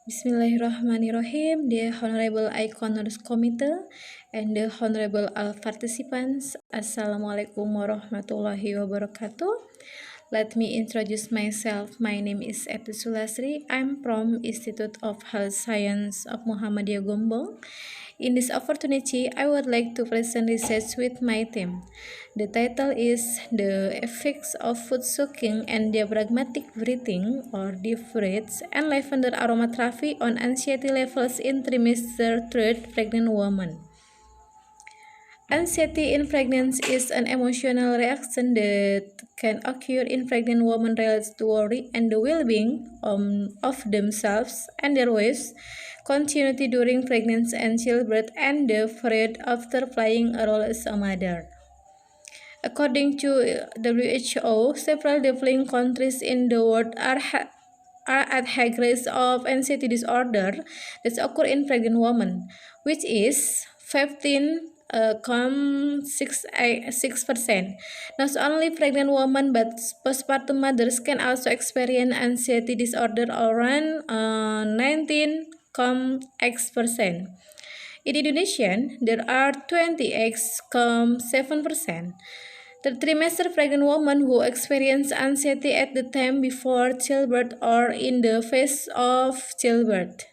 Bismillahirrahmanirrahim, the Honorable Honors Committee and the Honorable all participants. Assalamualaikum warahmatullahi wabarakatuh. Let me introduce myself. My name is Epti Sulasri. I'm from Institute of Health Science of Muhammadiyah Gombong. In this opportunity, I would like to present research with my team. The title is The Effects of Food Soaking and Diaphragmatic Breathing or Deep Breaths and Lavender Aromatherapy on Anxiety Levels in Trimester III Pregnant Women. Anxiety in pregnancy is an emotional reaction that can occur in pregnant women related to worry and the well-being of themselves and their wives, continuity during pregnancy and childbirth, and the period after playing a role as a mother. According to WHO, several developing countries in the world are at high risk of anxiety disorder that occur in pregnant women, which is 15.6%. Not only pregnant women but postpartum mothers can also experience anxiety disorder around 19.x%. In Indonesia, there are 20.7%. The trimester pregnant women who experience anxiety at the time before childbirth or in the phase of childbirth.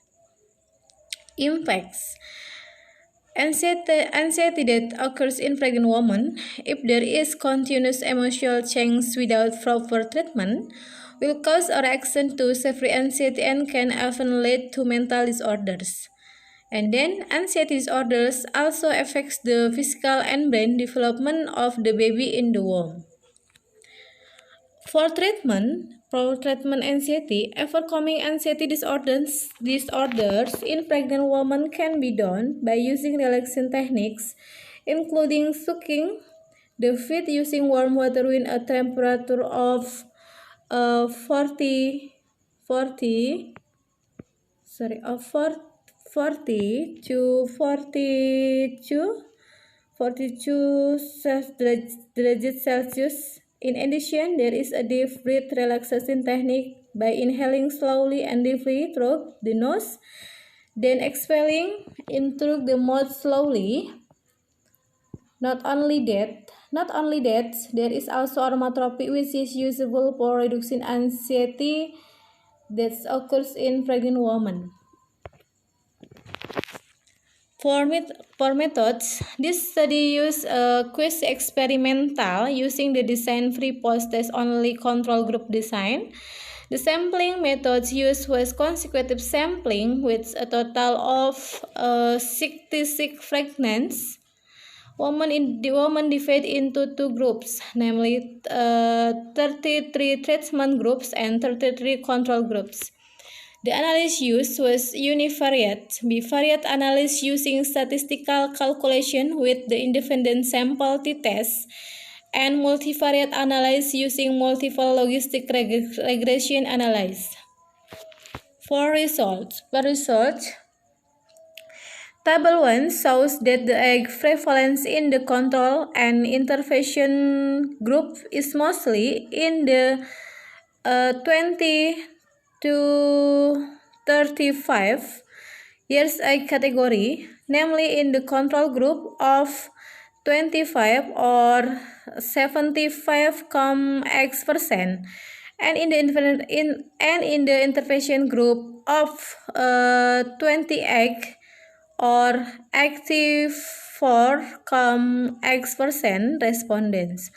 Impacts. Anxiety that occurs in pregnant women, if there is continuous emotional change without proper treatment, will cause a reaction to severe anxiety and can often lead to mental disorders. And then, anxiety disorders also affects the physical and brain development of the baby in the womb. For treatment anxiety, overcoming anxiety disorders in pregnant women can be done by using relaxation techniques, including soaking the feet using warm water with a temperature of 40 to 42 derajat Celsius. In addition, there is a deep breath relaxation technique by inhaling slowly and deeply through the nose, then exhaling in through the mouth slowly. Not only that, there is also aromatherapy which is usable for reducing anxiety that occurs in pregnant women. For methods, this study used a quiz experimental using the design-free post-test only control group design. The sampling methods used was consecutive sampling with a total of 66 pregnant women divided into two groups, namely 33 treatment groups and 33 control groups. The analysis used was univariate, bivariate analysis using statistical calculation with the independent sample t-test, and multivariate analysis using multiple logistic regression analysis. For results, Table 1 shows that the egg prevalence in the control and intervention group is mostly in the 20 to 35 years age category, namely in the control group of 25 or 75.x%, and in the intervention group of 28 or 84.x% respondents.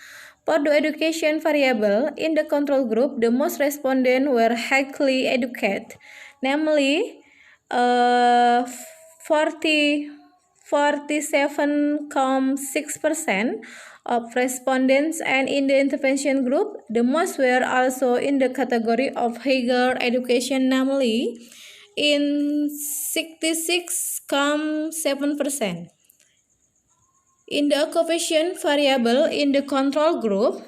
For the education variable, in the control group, the most respondents were highly educated, namely 47.6% of respondents, and in the intervention group, the most were also in the category of higher education, namely in 66.7%. In the occupation variable in the control group,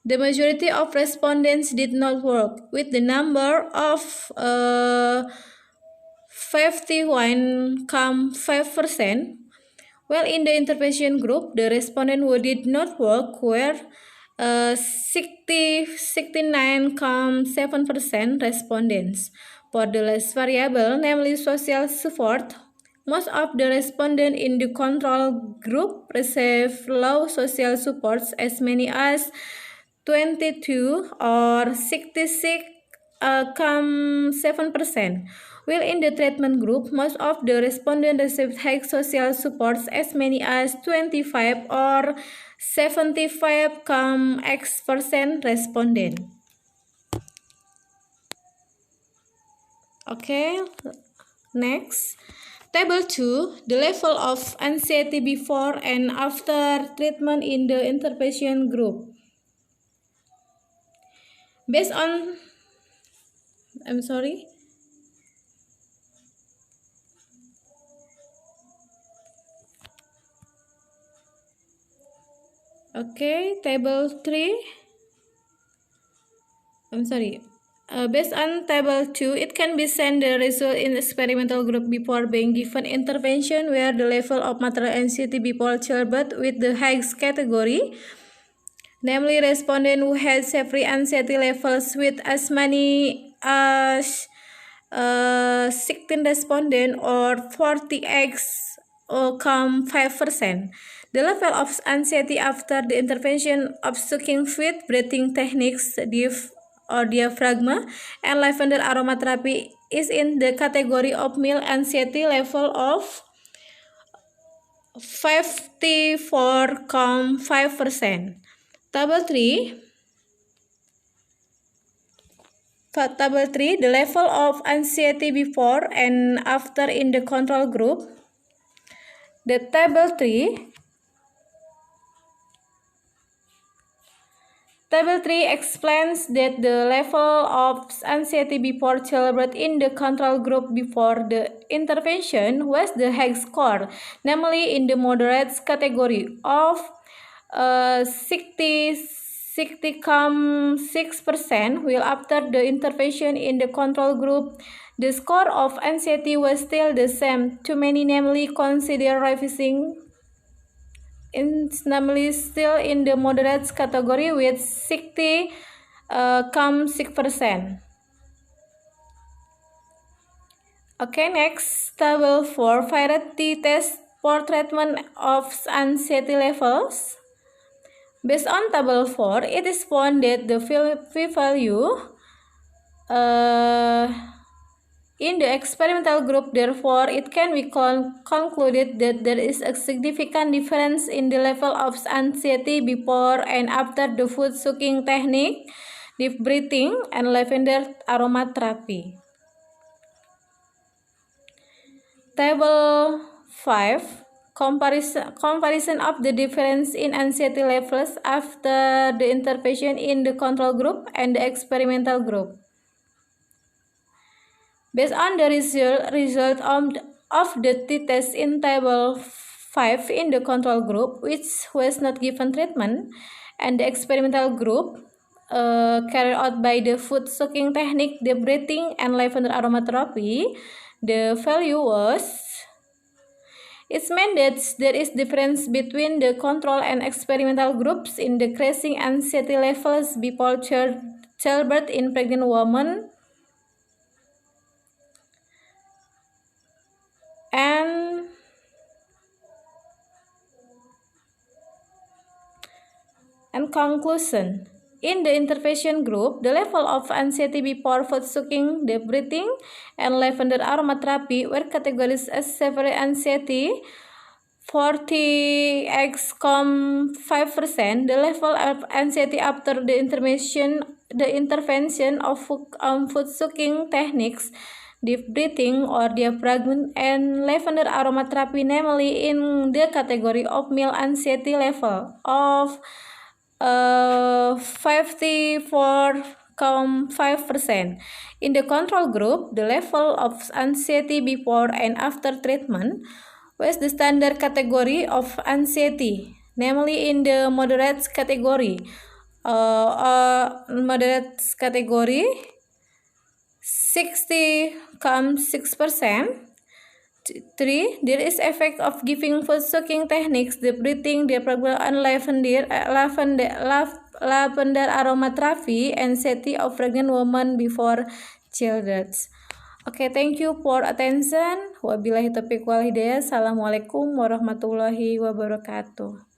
the majority of respondents did not work, with the number of 51.5%, while in the intervention group, the respondents who did not work were 69.7% respondents. For the last variable, namely social support, most of the respondents in the control group receive low social supports, as many as 22 or 66,7%, while in the treatment group, most of the respondents received high social supports, as many as 25 or 75,x% respondent. Okay, next. Table 2, the level of anxiety before and after treatment in the intervention group. Based on, I'm sorry. Okay, table 3. Based on table 2, it can be sent the result in experimental group before being given intervention where the level of maternal anxiety before childbirth with the highest category, namely respondent who had severe anxiety levels with as many as 16 respondent or 40x or 5%. The level of anxiety after the intervention of sucking feed breathing techniques, diaphragma, and lavender aromatherapy is in the category of mild anxiety level of 54,5%. Table 3. Table 3, the level of anxiety before and after in the control group. The Table 3 explains that the level of anxiety before childbirth in the control group before the intervention was the highest score, namely in the moderate category of 60,6%, while after the intervention in the control group, the score of anxiety was still the same. Too many, namely, consider revising namely still in the moderate category with 60,6%. Okay, next, table 4, variety test for treatment of anxiety levels. Based on table 4, it is found that the p-value in the experimental group, therefore, it can be concluded that there is a significant difference in the level of anxiety before and after the food sucking technique, deep breathing, and lavender aromatherapy. Table 5, comparison of the difference in anxiety levels after the intervention in the control group and the experimental group. Based on the result of the t-test in table 5 in the control group, which was not given treatment, and the experimental group carried out by the food sucking technique, the breathing, and lavender aromatherapy, the value was, it meant that there is difference between the control and experimental groups in decreasing anxiety levels before childbirth in pregnant women and conclusion. In the intervention group, the level of anxiety before food sucking, deep breathing, and lavender aromatherapy were categorized as severe anxiety, 40x,5%. The level of anxiety after the intervention of food sucking techniques, deep breathing or diaphragm, and lavender aromatherapy, namely in the category of mild anxiety level of 54,5%. In the control group, the level of anxiety before and after treatment was the standard category of anxiety, namely in the moderate category. 60,6%. 3. There is effect of giving food sucking techniques, the breathing, diaphragm, and lavender aromatherapy, anxiety of pregnant women before childbirth. Okay, thank you for attention. Wabillahi taufiq wal hidayah. Assalamualaikum warahmatullahi wabarakatuh.